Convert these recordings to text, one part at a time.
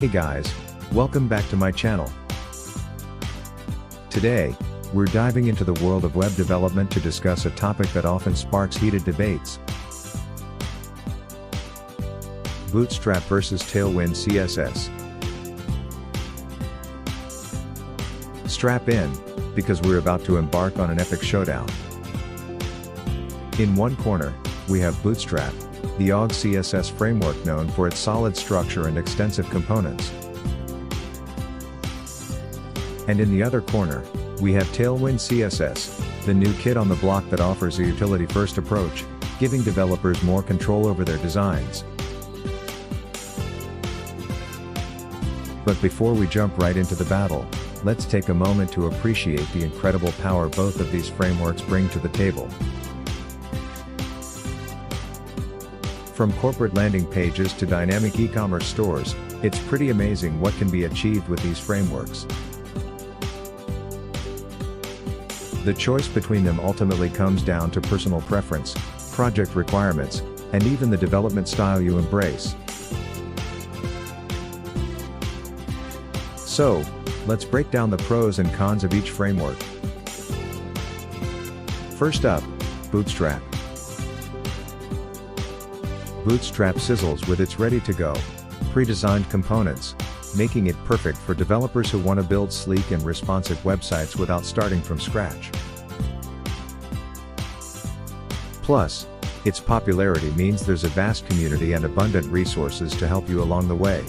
Hey guys, welcome back to my channel. Today, we're diving into the world of web development to discuss a topic that often sparks heated debates. Bootstrap versus Tailwind CSS. Strap in, because we're about to embark on an epic showdown. In one corner, we have Bootstrap, the OG CSS framework known for its solid structure and extensive components. And in the other corner, we have Tailwind CSS, the new kid on the block that offers a utility-first approach, giving developers more control over their designs. But before we jump right into the battle, let's take a moment to appreciate the incredible power both of these frameworks bring to the table. From corporate landing pages to dynamic e-commerce stores, it's pretty amazing what can be achieved with these frameworks. The choice between them ultimately comes down to personal preference, project requirements, and even the development style you embrace. So, let's break down the pros and cons of each framework. First up, Bootstrap. Bootstrap sizzles with its ready-to-go, pre-designed components, making it perfect for developers who want to build sleek and responsive websites without starting from scratch. Plus, its popularity means there's a vast community and abundant resources to help you along the way.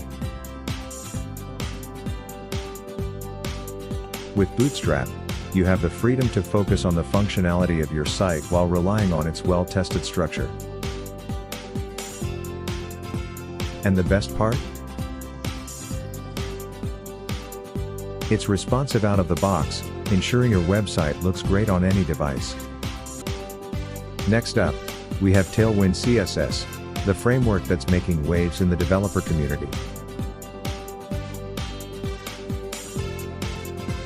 With Bootstrap, you have the freedom to focus on the functionality of your site while relying on its well-tested structure. And the best part? It's responsive out of the box, ensuring your website looks great on any device. Next up, we have Tailwind CSS, the framework that's making waves in the developer community.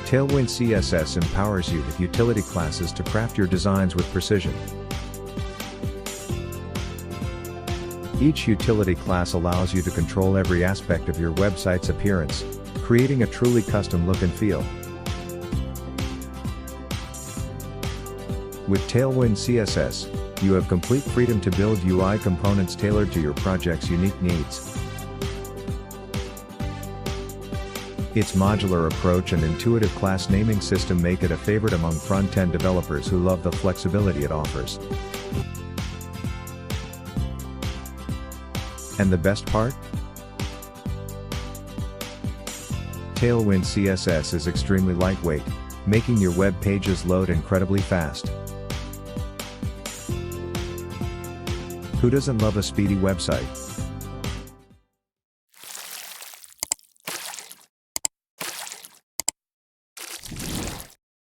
Tailwind CSS empowers you with utility classes to craft your designs with precision. Each utility class allows you to control every aspect of your website's appearance, creating a truly custom look and feel. With Tailwind CSS, you have complete freedom to build UI components tailored to your project's unique needs. Its modular approach and intuitive class naming system make it a favorite among front-end developers who love the flexibility it offers. And the best part? Tailwind CSS is extremely lightweight, making your web pages load incredibly fast. Who doesn't love a speedy website?